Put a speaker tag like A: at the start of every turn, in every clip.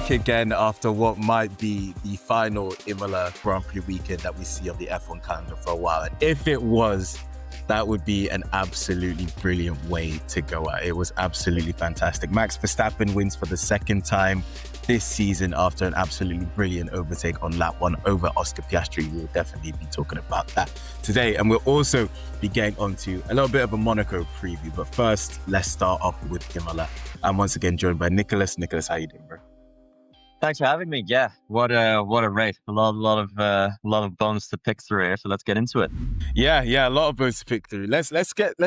A: back again after what might be the final Imola Grand Prix weekend that we see on the F1 calendar for a while. And if it was, that would be an absolutely brilliant way to go out. It was absolutely fantastic. Max Verstappen wins for the second time this season after an absolutely brilliant overtake on lap 1 over Oscar Piastri. We'll definitely be talking about that today. And we'll also be getting onto a little bit of a Monaco preview. But first, let's start off with Imola. I'm once again joined by Nicolas. Nicolas, how you doing, bro?
B: Thanks for having me. Yeah, what a race! A lot of bones to pick through here. So let's get into it.
A: Yeah, a lot of bones to pick through. Let's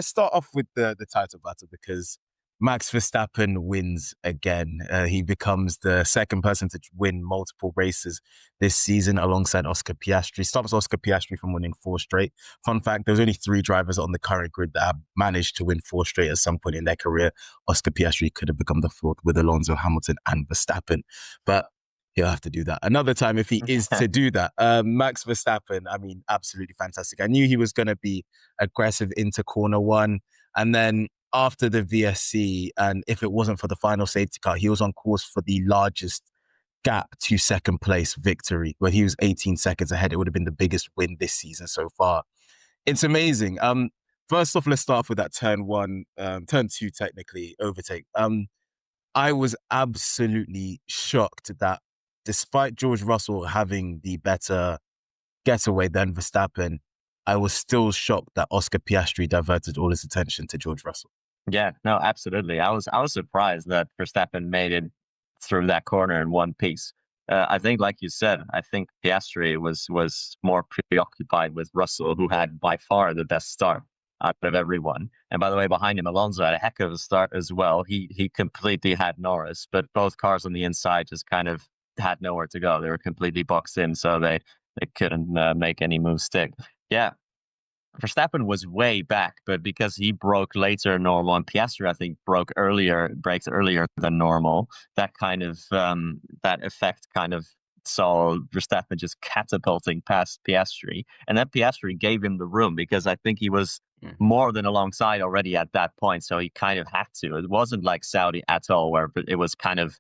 A: start off with the title battle because Max Verstappen wins again. He becomes the second person to win multiple races this season alongside Oscar Piastri. Stops Oscar Piastri from winning 4 straight. Fun fact, there's only 3 drivers on the current grid that have managed to win 4 straight at some point in their career. Oscar Piastri could have become the 4th with Alonso, Hamilton and Verstappen. But he'll have to do that another time if he is to do that. Max Verstappen, I mean, absolutely fantastic. I knew he was going to be aggressive into corner 1. And then after the VSC, and if it wasn't for the final safety car, he was on course for the largest gap to second place victory, where he was 18 seconds ahead. It would have been the biggest win this season so far. It's amazing. First off, let's start off with that turn 2 technically, overtake. I was absolutely shocked that despite George Russell having the better getaway than Verstappen, I was still shocked that Oscar Piastri diverted all his attention to George Russell.
B: Yeah, no, absolutely. I was surprised that Verstappen made it through that corner in one piece. I think, like you said, I think Piastri was more preoccupied with Russell, who had by far the best start out of everyone. And by the way, behind him, Alonso had a heck of a start as well. He completely had Norris, but both cars on the inside just kind of had nowhere to go. They were completely boxed in, so they couldn't make any moves stick. Yeah, Verstappen was way back, but because he broke later than normal, and Piastri, I think, breaks earlier than normal, that kind of that effect kind of saw Verstappen just catapulting past Piastri, and then Piastri gave him the room because I think he was more than alongside already at that point, so he kind of had to. It wasn't like Saudi at all, where it was kind of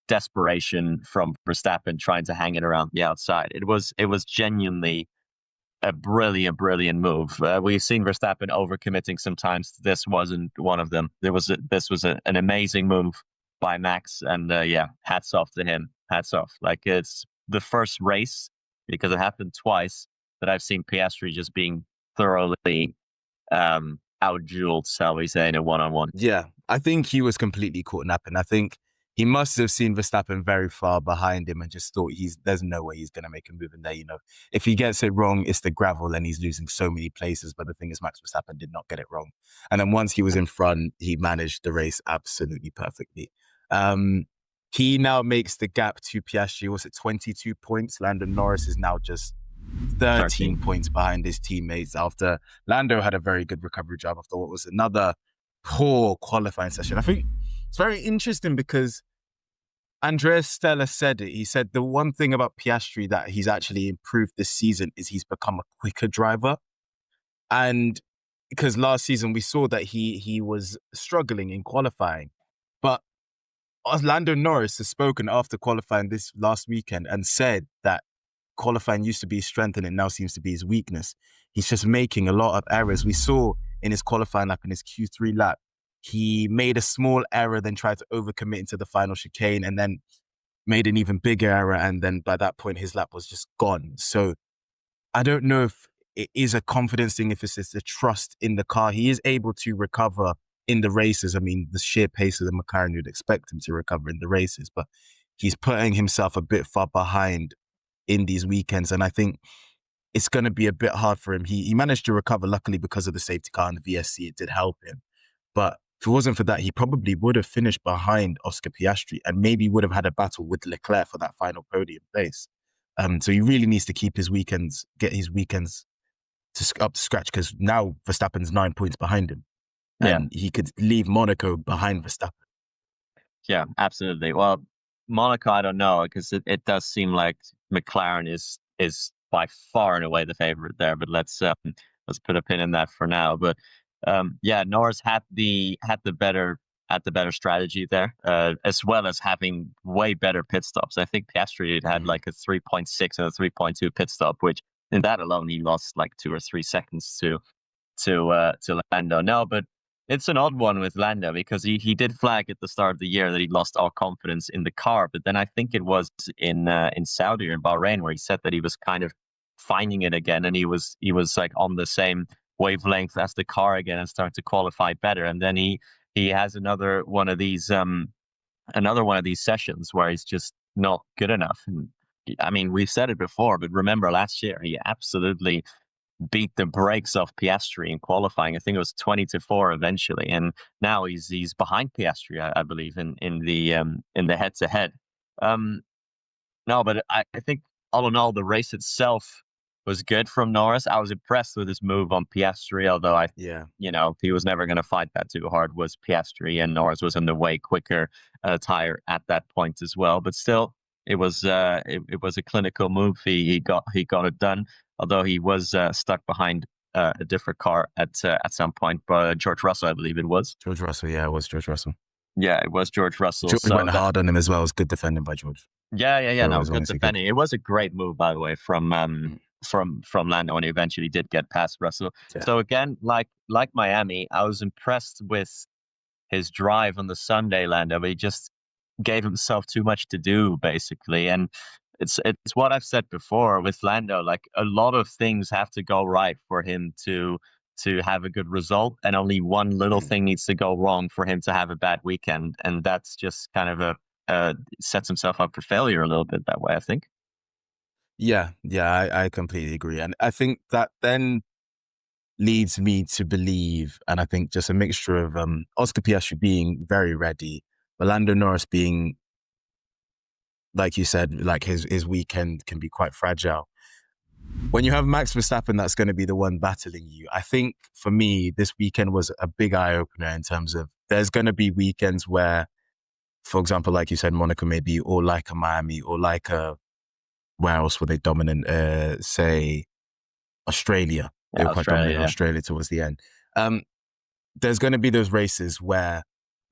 B: desperation from Verstappen trying to hang it around the outside. It was genuinely a brilliant move. We've seen Verstappen overcommitting sometimes. This wasn't one of them. This was an amazing move by Max, and hats off to him. Hats off. Like, it's the first race, because it happened twice, that I've seen Piastri just being thoroughly out-dueled, shall we say, in a one-on-one.
A: Yeah, I think he was completely caught napping. I think he must have seen Verstappen very far behind him and just thought there's no way he's going to make a move in there. You know, if he gets it wrong, it's the gravel and he's losing so many places. But the thing is, Max Verstappen did not get it wrong. And then once he was in front, he managed the race absolutely perfectly. He now makes the gap to Piastri. Was it 22 points? Lando Norris is now just 13 points behind his teammates after Lando had a very good recovery job after what was another poor qualifying session. I think it's very interesting because Andrea Stella said it. He said the one thing about Piastri that he's actually improved this season is he's become a quicker driver. And because last season we saw that he was struggling in qualifying. But Lando Norris has spoken after qualifying this last weekend and said that qualifying used to be his strength and it now seems to be his weakness. He's just making a lot of errors. We saw in his qualifying lap, in his Q3 lap, he made a small error, then tried to overcommit into the final chicane and then made an even bigger error. And then by that point, his lap was just gone. So I don't know if it is a confidence thing, if it's just a trust in the car. He is able to recover in the races. I mean, the sheer pace of the McLaren, you'd expect him to recover in the races, but he's putting himself a bit far behind in these weekends. And I think it's going to be a bit hard for him. He managed to recover, luckily, because of the safety car and the VSC. It did help him. But if it wasn't for that, he probably would have finished behind Oscar Piastri and maybe would have had a battle with Leclerc for that final podium place. So he really needs to get his weekends up to scratch, because now Verstappen's 9 points behind him. And he could leave Monaco behind Verstappen.
B: Yeah, absolutely. Well, Monaco, I don't know, because it does seem like McLaren is by far and away the favorite there. But let's put a pin in that for now. But Norris had the better had the better strategy there, as well as having way better pit stops. I think Piastri had like a 3.6 and a 3.2 pit stop, which in that alone he lost like 2 or 3 seconds to Lando. No, but it's an odd one with Lando because he did flag at the start of the year that he lost all confidence in the car. But then I think it was in Saudi or in Bahrain where he said that he was kind of finding it again, and he was like on the same wavelength as the car again and started to qualify better. And then he has another one of these sessions where he's just not good enough. And I mean, we've said it before, but remember last year he absolutely beat the brakes off Piastri in qualifying. I think it was 20-4 eventually, and now he's behind Piastri, I believe, in the head to head. No, but I think all in all, the race itself was good from Norris. I was impressed with his move on Piastri, although he was never going to fight that too hard. Was Piastri, and Norris was on the way quicker Tyre at that point as well. But still, it was it was a clinical move. He got it done. Although he was stuck behind a different car at some point, but George Russell, I believe it was.
A: George Russell, yeah, it was George Russell.
B: Yeah, it was George Russell.
A: George went hard on him as well. It was good defending by George.
B: Yeah. No, good defending. It was a great move, by the way, from Lando when he eventually did get past Russell. Yeah. So again, like Miami, I was impressed with his drive on the Sunday, Lando, but he just gave himself too much to do, basically. And it's what I've said before with Lando. Like, a lot of things have to go right for him to have a good result, and only one little thing needs to go wrong for him to have a bad weekend. And that's just kind of sets himself up for failure a little bit that way, I think.
A: Yeah, I completely agree. And I think that then leads me to believe, and I think just a mixture of Oscar Piastri being very ready, but Lando Norris being, like you said, like his weekend can be quite fragile. When you have Max Verstappen, that's going to be the one battling you. I think for me, this weekend was a big eye opener in terms of there's going to be weekends where, for example, like you said, Monaco maybe, or like a Miami, or like where else were they dominant? Say Australia. They were quite dominant in Australia towards the end. There's going to be those races where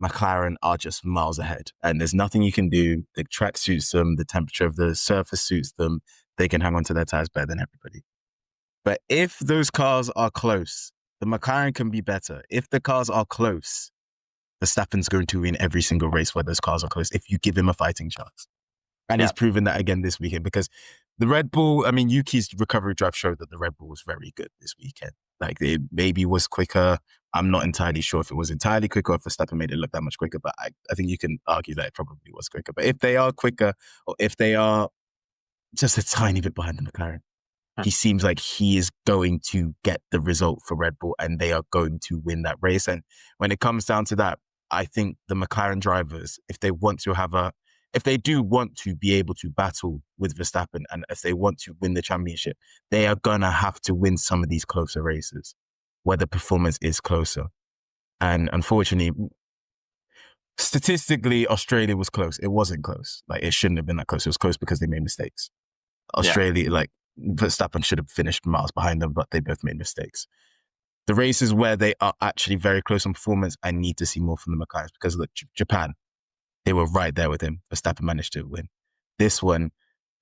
A: McLaren are just miles ahead and there's nothing you can do. The track suits them. The temperature of the surface suits them. They can hang on to their tires better than everybody. But if those cars are close, the McLaren can be better. If the cars are close, Verstappen's going to win every single race where those cars are close if you give him a fighting chance. And he's proven that again this weekend, because the Red Bull, I mean, Yuki's recovery drive showed that the Red Bull was very good this weekend. Like, it maybe was quicker. I'm not entirely sure if it was entirely quicker or if Verstappen made it look that much quicker, but I think you can argue that it probably was quicker. But if they are quicker, or if they are just a tiny bit behind the McLaren, he seems like he is going to get the result for Red Bull and they are going to win that race. And when it comes down to that, I think the McLaren drivers, if they do want to be able to battle with Verstappen and if they want to win the championship, they are going to have to win some of these closer races where the performance is closer. And unfortunately, statistically, Australia was close. It wasn't close. Like, it shouldn't have been that close. It was close because they made mistakes. Australia, like, Verstappen should have finished miles behind them, but they both made mistakes. The races where they are actually very close on performance, I need to see more from the McLarens, because look, Japan, they were right there with him. Verstappen managed to win. This one,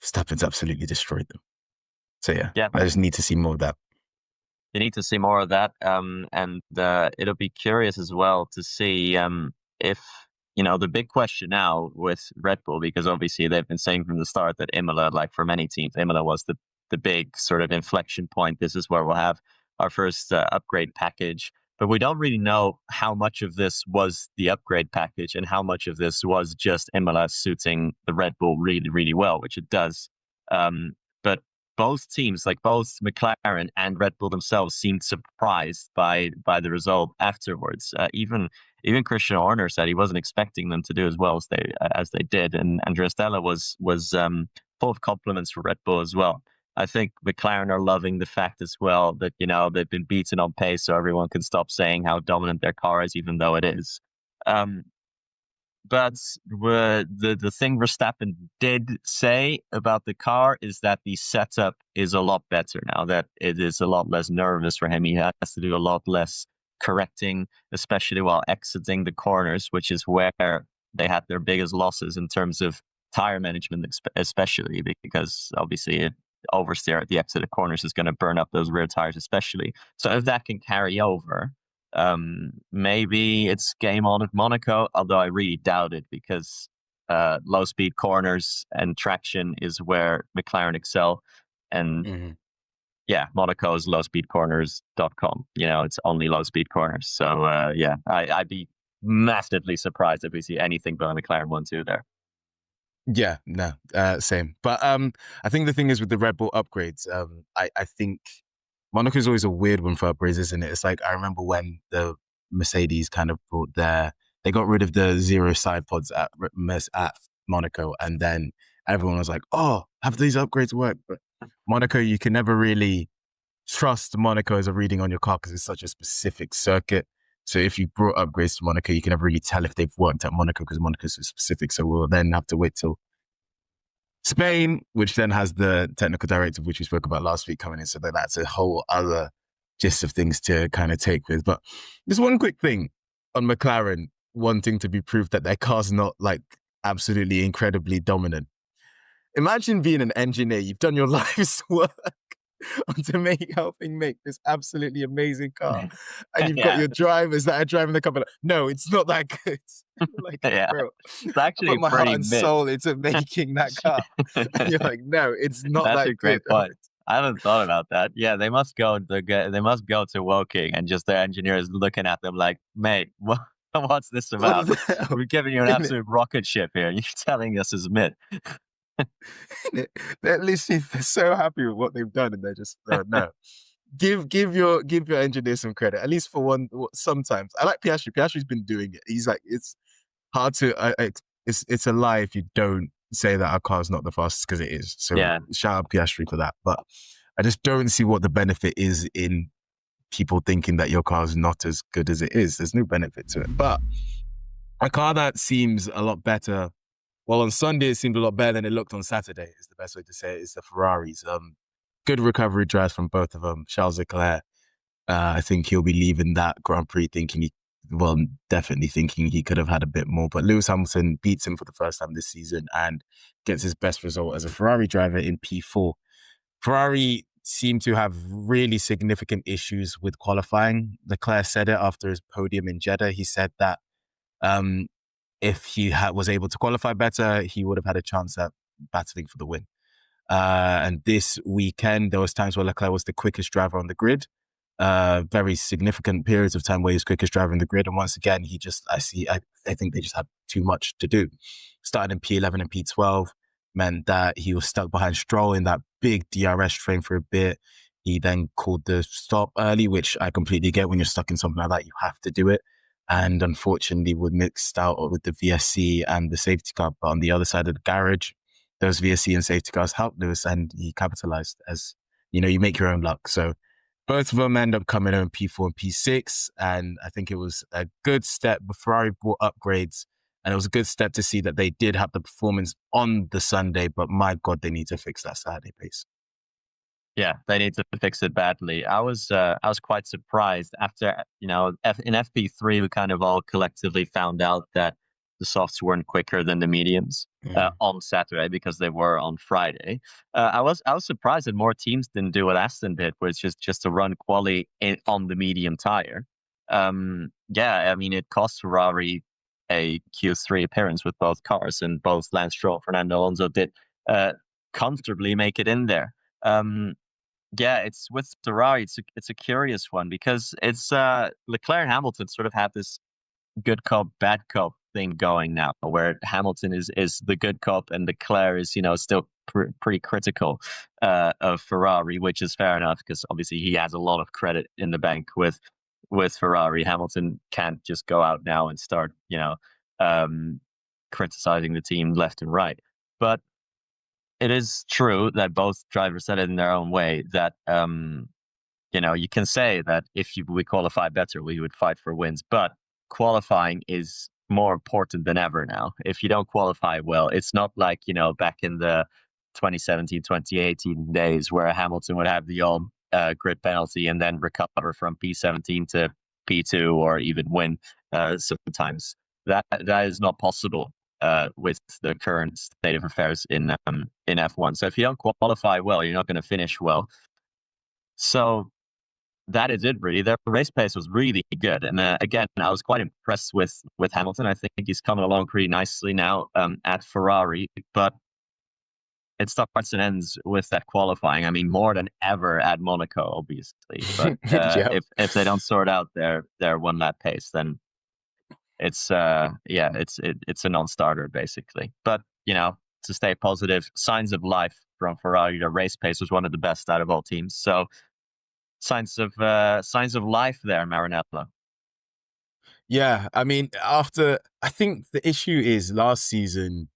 A: Verstappen's absolutely destroyed them. So yeah, I just need to see more of that.
B: You need to see more of that. And it'll be curious as well to see if, the big question now with Red Bull, because obviously they've been saying from the start that Imola, like for many teams, Imola was the big sort of inflection point. This is where we'll have our first upgrade package. But we don't really know how much of this was the upgrade package and how much of this was just Imola suiting the Red Bull really, really well, which it does. But both teams, like both McLaren and Red Bull themselves, seemed surprised by the result afterwards. Even Christian Horner said he wasn't expecting them to do as well as they did, and Andrea Stella was full of compliments for Red Bull as well. I think McLaren are loving the fact as well that, they've been beaten on pace, so everyone can stop saying how dominant their car is, even though it is. But the thing Verstappen did say about the car is that the setup is a lot better now, that it is a lot less nervous for him. He has to do a lot less correcting, especially while exiting the corners, which is where they had their biggest losses in terms of tire management, especially because obviously oversteer at the exit of corners is going to burn up those rear tires, especially. So if that can carry over, maybe it's game on at Monaco, although I really doubt it because low speed corners and traction is where McLaren excel. And yeah, Monaco is lowspeedcorners.com. It's only low speed corners. So yeah, I'd be massively surprised if we see anything but a McLaren 1-2 there.
A: Yeah, no, same. But I think the thing is with the Red Bull upgrades, I think Monaco is always a weird one for upgrades, isn't it? It's like I remember when the Mercedes kind of they got rid of the 0 side pods at Monaco, and then everyone was like, "Oh, have these upgrades worked?" But Monaco, you can never really trust Monaco as a reading on your car because it's such a specific circuit. So if you brought upgrades to Monaco, you can never really tell if they've worked at Monaco because Monaco's so specific. So we'll then have to wait till Spain, which then has the technical directive, which we spoke about last week, coming in. So that's a whole other gist of things to kind of take with. But just one quick thing on McLaren wanting to be proved that their car's not like absolutely incredibly dominant. Imagine being an engineer. You've done your life's work helping make this absolutely amazing car. And you've got your drivers that are driving the car. Like, no, it's not that good. Like,
B: yeah,
A: bro,
B: it's actually
A: I put my heart and
B: mid.
A: soul into making that car. And you're like, no, it's not
B: That's
A: that
B: a great
A: good.
B: point. I haven't thought about that. Yeah, they must go to Woking and just their engineers looking at them like, mate, what's this about? We're giving you an absolute rocket ship here. You're telling us it's mid.
A: They're literally so happy with what they've done, and they're just no. Give your engineer some credit, at least for one. Sometimes I like Piastri. Piastri's been doing it. He's like, it's hard to. It's a lie if you don't say that our car's not the fastest, because it is. So
B: yeah,
A: shout out Piastri for that. But I just don't see what the benefit is in people thinking that your car's not as good as it is. There's no benefit to it. But a car that seems a lot better. Well, on Sunday, it seemed a lot better than it looked on Saturday, is the best way to say it, is the Ferraris. Good recovery drives from both of them. Charles Leclerc, I think he'll be leaving that Grand Prix definitely thinking he could have had a bit more. But Lewis Hamilton beats him for the first time this season and gets his best result as a Ferrari driver in P4. Ferrari seemed to have really significant issues with qualifying. Leclerc said it after his podium in Jeddah. He said that if he was able to qualify better, he would have had a chance at battling for the win. And this weekend, there was times where Leclerc was the quickest driver on the grid. Very significant periods of time where he was quickest driver in the grid. And once again, I think they just had too much to do. Started in P11 and P12 meant that he was stuck behind Stroll in that big DRS train for a bit. He then called the stop early, which I completely get. When you're stuck in something like that, you have to do it. And unfortunately, we mixed out with the VSC and the safety car. But on the other side of the garage, those VSC and safety cars helped Lewis, and he capitalized. As you know, you make your own luck. So both of them end up coming in P4 and P6. And I think it was a good step. Ferrari brought upgrades, and it was a good step to see that they did have the performance on the Sunday. But my God, they need to fix that Saturday pace.
B: Yeah, they need to fix it badly. I was quite surprised after, in FP3, we kind of all collectively found out that the softs weren't quicker than the mediums on Saturday because they were on Friday. I was surprised that more teams didn't do what Aston did, which is just to run quali on the medium tire. Yeah, I mean, it cost Ferrari a Q3 appearance with both cars, and both Lance Stroll, Fernando Alonso did comfortably make it in there. Yeah, it's with Ferrari. It's a curious one because it's Leclerc and Hamilton sort of have this good cop, bad cop thing going now, where Hamilton is the good cop and Leclerc is still pretty critical of Ferrari, which is fair enough because obviously he has a lot of credit in the bank with Ferrari. Hamilton can't just go out now and start criticizing the team left and right, but it is true that both drivers said it in their own way that, you can say that if we qualify better, we would fight for wins. But qualifying is more important than ever now. If you don't qualify well, it's not like, back in the 2017, 2018 days where Hamilton would have the grid penalty and then recover from P17 to P2 or even win sometimes. That is not possible with the current state of affairs in F1. So if you don't qualify well, you're not going to finish well. So that is it, really. Their race pace was really good, and again, I was quite impressed with Hamilton. I think he's coming along pretty nicely now at Ferrari, but it starts and ends with that qualifying. I mean, more than ever at Monaco, obviously. But
A: Yeah.
B: if they don't sort out their one lap pace, then it's it's a non-starter basically. But to stay positive, signs of life from Ferrari. The race pace was one of the best out of all teams. So signs of life there, Maranello.
A: Yeah, I mean, I think the issue is last season,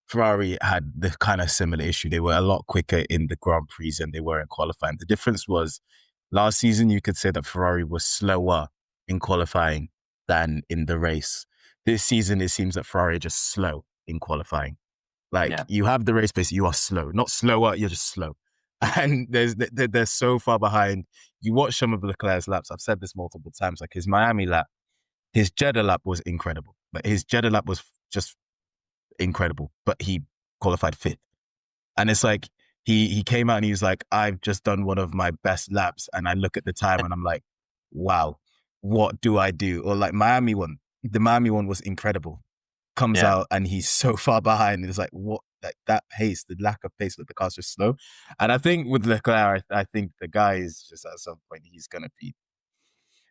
A: Ferrari had the kind of similar issue. They were a lot quicker in the Grand Prix than they were in qualifying. The difference was last season, you could say that Ferrari was slower in qualifying than in the race. This season, it seems that Ferrari are just slow in qualifying. Like you have the race pace, you are slow, not slower, you're just slow. And they're so far behind. You watch some of Leclerc's laps. I've said this multiple times, like his Miami lap. His Jeddah lap was incredible, but his Jeddah lap was just incredible, but he qualified fifth. And it's like, he came out and he was like, I've just done one of my best laps. And I look at the time and I'm like, wow, what do I do? Or like the Miami one was incredible. Comes out and he's so far behind. And it's like, what, like that pace, the lack of pace, that the car's just slow. And I think with Leclerc, I think the guy is just at some point, he's going to be,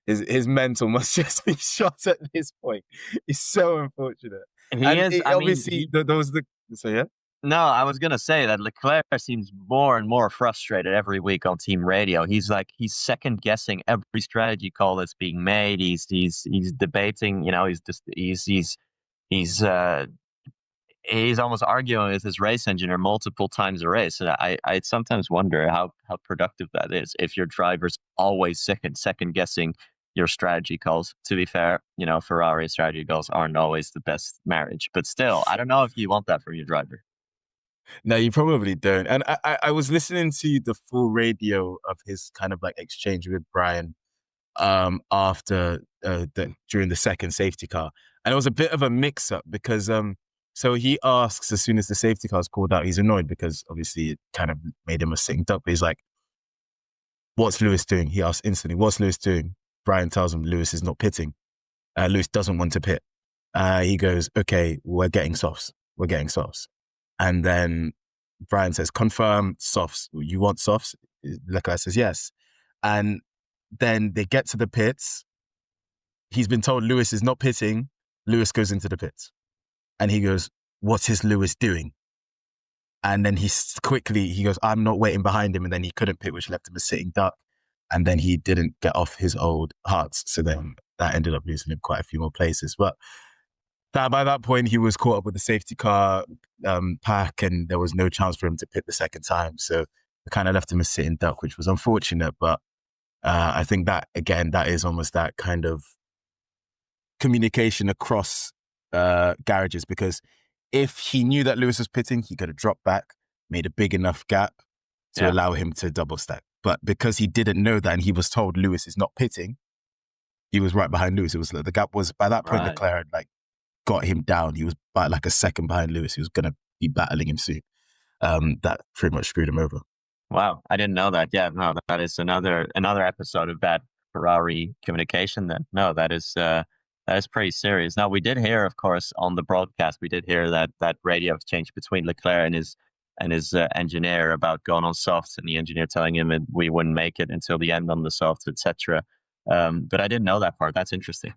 A: his mental must just be shot at this point. It's so unfortunate.
B: He
A: And
B: is.
A: obviously, those the so yeah.
B: No, I was gonna say that Leclerc seems more and more frustrated every week on team radio. He's second guessing every strategy call that's being made. He's debating. He's almost arguing with his race engineer multiple times a race. And I sometimes wonder how productive that is if your driver's always second guessing your strategy calls. To be fair, Ferrari strategy calls aren't always the best marriage, but still, I don't know if you want that from your driver.
A: No, you probably don't. And I was listening to the full radio of his kind of like exchange with Brian after during the second safety car. And it was a bit of a mix up because so he asks as soon as the safety car is called out, he's annoyed because obviously it kind of made him a sitting duck. But he's like, what's Lewis doing? He asks instantly, what's Lewis doing? Brian tells him Lewis is not pitting. Lewis doesn't want to pit. He goes, okay, we're getting softs. We're getting softs. And then Brian says, confirm softs. You want softs? Leclerc says, yes. And then they get to the pits. He's been told Lewis is not pitting. Lewis goes into the pits. And he goes, what is Lewis doing? And then he goes, I'm not waiting behind him. And then he couldn't pit, which left him a sitting duck. And then he didn't get off his old hards. So then that ended up losing him quite a few more places. But by that point, he was caught up with the safety car pack and there was no chance for him to pit the second time. So it kind of left him a sitting duck, which was unfortunate. But I think that, again, that is almost that kind of communication across garages, because if he knew that Lewis was pitting, he could have dropped back, made a big enough gap to allow him to double stack. But because he didn't know that and he was told Lewis is not pitting, he was right behind Lewis. It was the gap was, by that point, Leclerc had got him down. He was by like a second behind Lewis. He was going to be battling him soon. That pretty much screwed him over.
B: Wow, I didn't know that. Yeah, no, that is another episode of bad Ferrari communication. Then no, that is pretty serious. Now we did hear, of course, on the broadcast, we did hear that radio exchange between Leclerc and his engineer about going on softs, and the engineer telling him that we wouldn't make it until the end on the softs, etc. But I didn't know that part. That's interesting.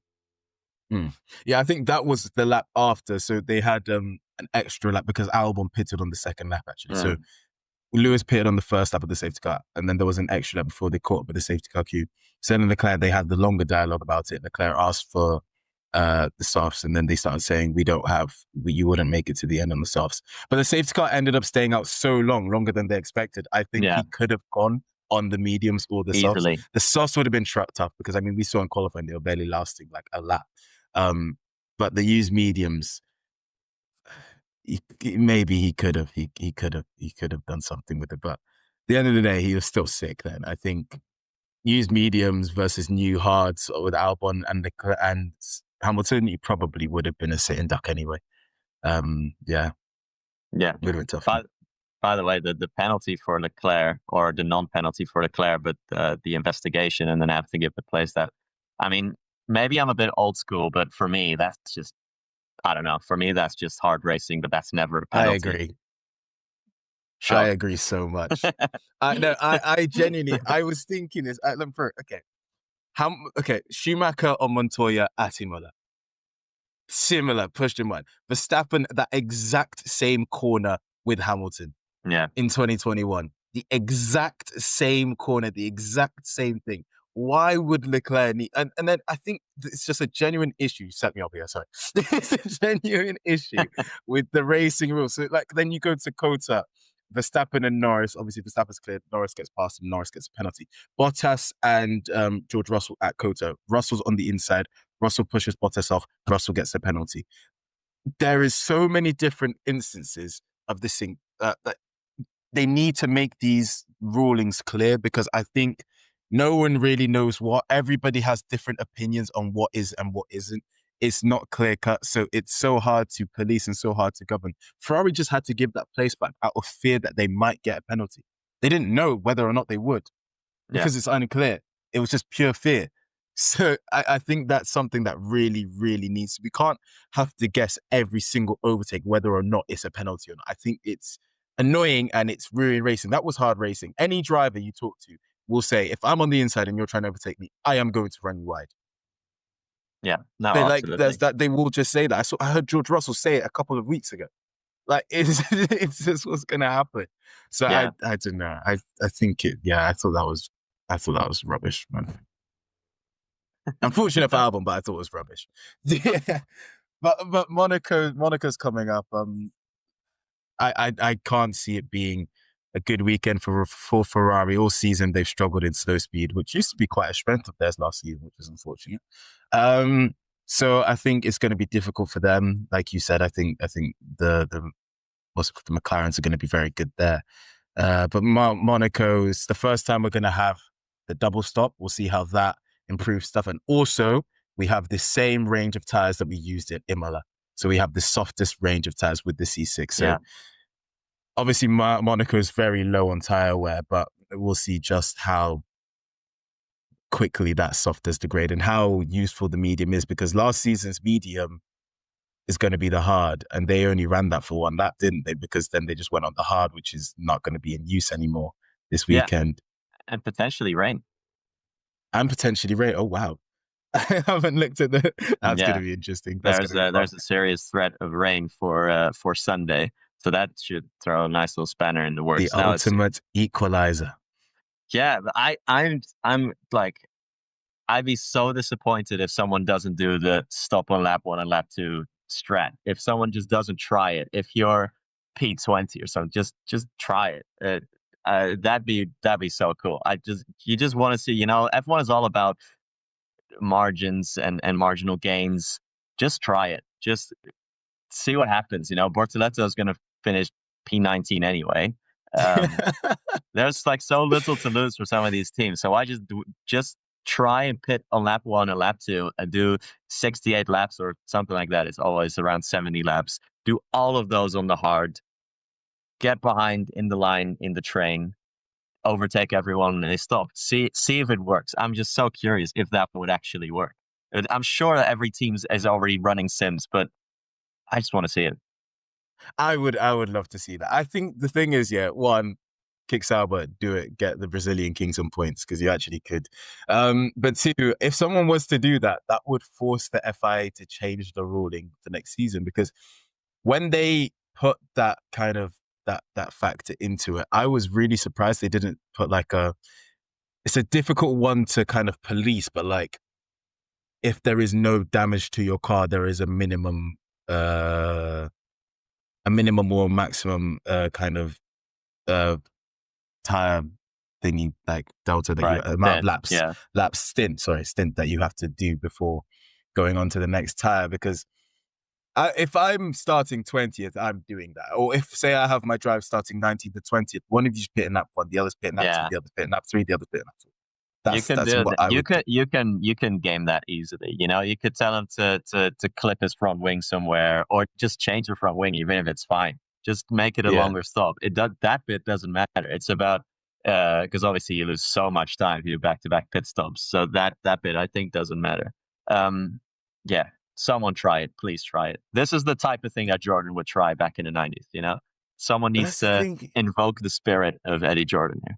A: Yeah, I think that was the lap after. So they had an extra lap because Albon pitted on the second lap, actually. So Lewis pitted on the first lap of the safety car, and then there was an extra lap before they caught up with the safety car queue. So then Leclerc, they had the longer dialogue about it. Leclerc asked for the softs, and then they started saying, you wouldn't make it to the end on the softs. But the safety car ended up staying out so longer than they expected. I think he could have gone on the mediums or the
B: easily.
A: softs. The softs would have been tough because, I mean, we saw in qualifying, they were barely lasting like a lap. But the used mediums, maybe he could have done something with it. But at the end of the day, he was still sick then. I think used mediums versus new hards with Albon and Hamilton, he probably would have been a sitting duck anyway. Yeah,
B: Yeah.
A: would have been tough.
B: By the way, the penalty for Leclerc, or the non-penalty for Leclerc, but the investigation and then have to give the place that. I mean, maybe I'm a bit old school, but for me, that's just, I don't know. For me, that's just hard racing, but that's never a
A: I
B: penalty.
A: agree.
B: Sure.
A: I agree so much. I genuinely, I was thinking this. Okay, Schumacher or Montoya at Imola. Similar, pushed in one. Verstappen, that exact same corner with Hamilton.
B: Yeah.
A: In 2021. The exact same corner, the exact same thing. Why would Leclerc need... And then I think it's just a genuine issue. Set me up here, sorry. It's a genuine issue with the racing rules. So, like, then you go to Kota, Verstappen and Norris. Obviously, Verstappen's cleared. Norris gets past him. Norris gets a penalty. Bottas and George Russell at Kota. Russell's on the inside. Russell pushes Bottas off. Russell gets a penalty. There is so many different instances of this thing that they need to make these rulings clear, because I think no one really knows what. Everybody has different opinions on what is and what isn't. It's not clear cut. So it's so hard to police and so hard to govern. Ferrari just had to give that place back out of fear that they might get a penalty. They didn't know whether or not they would, because it's unclear. It was just pure fear. So I think that's something that really, really needs to... We can't have to guess every single overtake whether or not it's a penalty or not. I think it's annoying and it's ruining racing. That was hard racing. Any driver you talk to will say, if I'm on the inside and you're trying to overtake me, I am going to run you wide.
B: Yeah, no,
A: absolutely.
B: There's
A: that. They will just say that. I heard George Russell say it a couple of weeks ago. Like, it's just what's going to happen. So I don't know. I think I thought that was rubbish, man. Unfortunate for Albon, but I thought it was rubbish. Yeah, but Monaco's coming up. I can't see it being a good weekend for Ferrari. All season they've struggled in slow speed, which used to be quite a strength of theirs last season, which is unfortunate. So I think it's going to be difficult for them. Like you said, I think the McLarens are going to be very good there. But Monaco is the first time we're going to have the double stop. We'll see how that improves stuff. And also, we have the same range of tires that we used at Imola. So we have the softest range of tires with the C6. So obviously, Monaco is very low on tire wear, but we'll see just how quickly that soft is degrade and how useful the medium is, because last season's medium is going to be the hard, and they only ran that for one lap, didn't they? Because then they just went on the hard, which is not going to be in use anymore this weekend.
B: And potentially rain.
A: Oh, wow. I haven't looked at the... That's going to be interesting.
B: There's a serious threat of rain for Sunday, so that should throw a nice little spanner in the works.
A: The ultimate equalizer.
B: Yeah, but I'm like, I'd be so disappointed if someone doesn't do the stop on lap 1 and lap 2 strat. If someone just doesn't try it, if you're P20 or something, just try it. That'd be so cool. You just want to see, F1 is all about margins and marginal gains. Just try it. Just see what happens. Bortoleto is going to finish P19 anyway. There's like so little to lose for some of these teams. So I just try and pit on lap 1 and lap 2 and do 68 laps or something like that. It's always around 70 laps. Do all of those on the hard. Get behind in the line in the train. Overtake everyone and they stop. See if it works. I'm just so curious if that would actually work. I'm sure that every team is already running sims, but I just want to see it. I
A: would love to see that. I think the thing is, one, kick Sauber, do it, get the Brazilian Kings on points, because you actually could. But two, if someone was to do that, that would force the FIA to change the ruling the next season, because when they put that kind of that factor into it, I was really surprised they didn't put it's a difficult one to kind of police, but like, if there is no damage to your car, there is a minimum or maximum kind of tire thingy, like delta that amount of laps stint that you have to do before going on to the next tire. Because if I'm starting 20th, I'm doing that. Or if, say, I have my drive starting 19th to 20th, one of you's pitting lap 1, the other's pitting lap 2, the other's pitting lap 3, the other's pitting lap 4.
B: You can
A: That's
B: do
A: what
B: that.
A: I would do.
B: You can game that easily. You know, you could tell him to clip his front wing somewhere, or just change the front wing, even if it's fine. Just make it a
A: Yeah.
B: longer stop. That bit doesn't matter. It's about because obviously you lose so much time if you do back-to-back pit stops. So that bit I think doesn't matter. Yeah, someone try it. Please try it. This is the type of thing that Jordan would try back in the 90s. You know, someone
A: But
B: needs
A: that's the
B: to
A: thing.
B: invoke the spirit of Eddie Jordan here.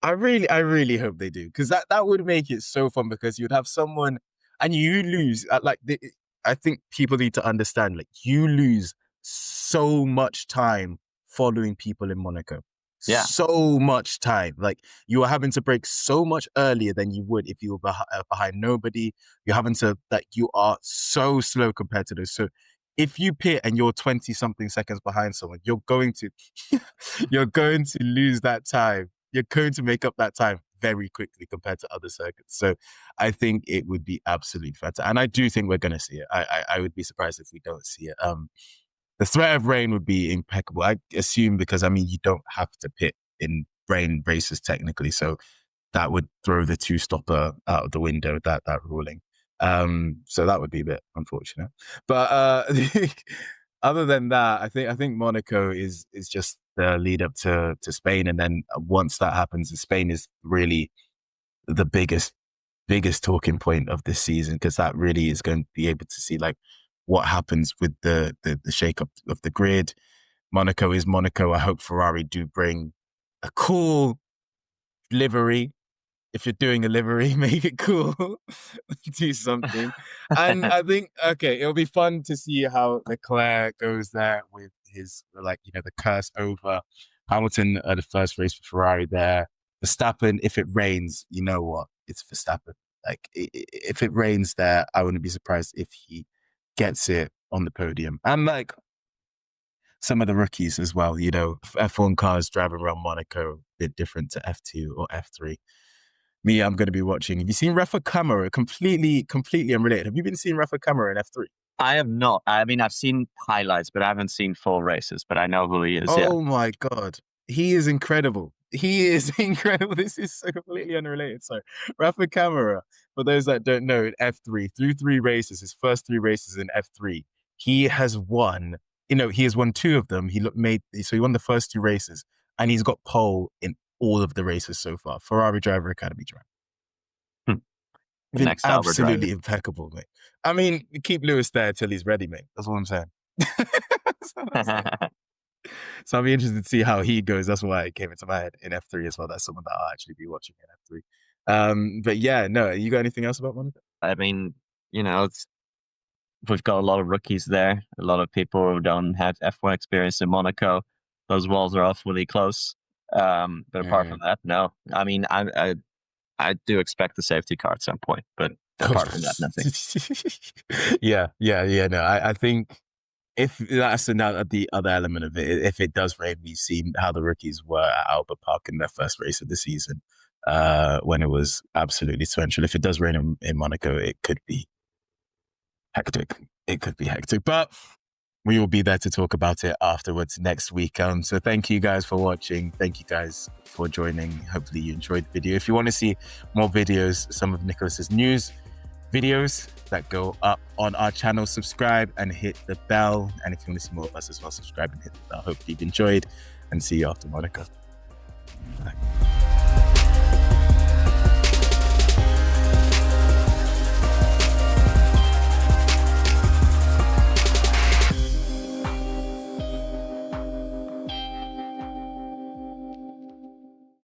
A: I really hope they do, because that would make it so fun, because you'd have someone and you lose I think people need to understand, like, you lose so much time following people in Monaco.
B: Yeah.
A: So much time. Like, you are having to brake so much earlier than you would if you were behind nobody. You're having to, like, you are so slow compared to those. So if you pit and you're 20 something seconds behind someone, you're going to you're going to lose that time. You're going to make up that time very quickly compared to other circuits. So I think it would be absolutely fantastic. And I do think we're going to see it. I would be surprised if we don't see it. The threat of rain would be impeccable, I assume, because, I mean, you don't have to pit in rain races technically. So that would throw the two stopper out of the window, that ruling. So that would be a bit unfortunate. But other than that, I think Monaco is just the lead up to Spain. And then once that happens, Spain is really the biggest talking point of this season, because that really is going to be able to see, like, what happens with the shake up of the grid. Monaco is Monaco. I hope Ferrari do bring a cool livery. If you're doing a livery, make it cool. Do something. And I think, okay, it'll be fun to see how Leclerc goes there with his, like, the curse over Hamilton at the first race for Ferrari there. Verstappen, if it rains, you know what? It's Verstappen. Like, if it rains there, I wouldn't be surprised if he gets it on the podium. And, like, some of the rookies as well, F1 cars driving around Monaco, a bit different to F2 or F3. Me, I'm going to be watching. Have you seen Rafael Câmara? Completely unrelated. Have you been seeing Rafael Câmara in F3?
B: I have not. I mean, I've seen highlights, but I haven't seen full races. But I know who he is. Yeah.
A: Oh my God. He is incredible. He is incredible. This is so completely unrelated. So, Rafael Câmara, for those that don't know, in F3, through 3 races, his first 3 races in F3, he has won. He has won 2 of them. So he won the first 2 races, and he's got pole in all of the races so far. Ferrari Driver Academy driver.
B: The
A: Been
B: next
A: absolutely impeccable, mate. I mean, keep Lewis there till he's ready, mate. That's what I'm saying. So I'll be interested to see how he goes. That's why it came into my head in F3 as well. That's someone that I'll actually be watching in F3. But yeah, no, you got anything else about Monaco?
B: I mean, we've got a lot of rookies there, a lot of people who don't have F1 experience in Monaco. Those walls are awfully close. But apart from that, no. I mean, I do expect the safety car at some point, but apart from that, nothing.
A: Yeah. No, I think if that's the other element of it, if it does rain, we've seen how the rookies were at Albert Park in their first race of the season, when it was absolutely torrential. If it does rain in Monaco, it could be hectic. But we will be there to talk about it afterwards next week. So thank you guys for watching. Thank you guys for joining. Hopefully you enjoyed the video. If you want to see more videos, some of Nicolas's news videos that go up on our channel, subscribe and hit the bell. And if you want to see more of us as well, subscribe and hit the bell. Hopefully you've enjoyed, and see you after Monaco. Bye.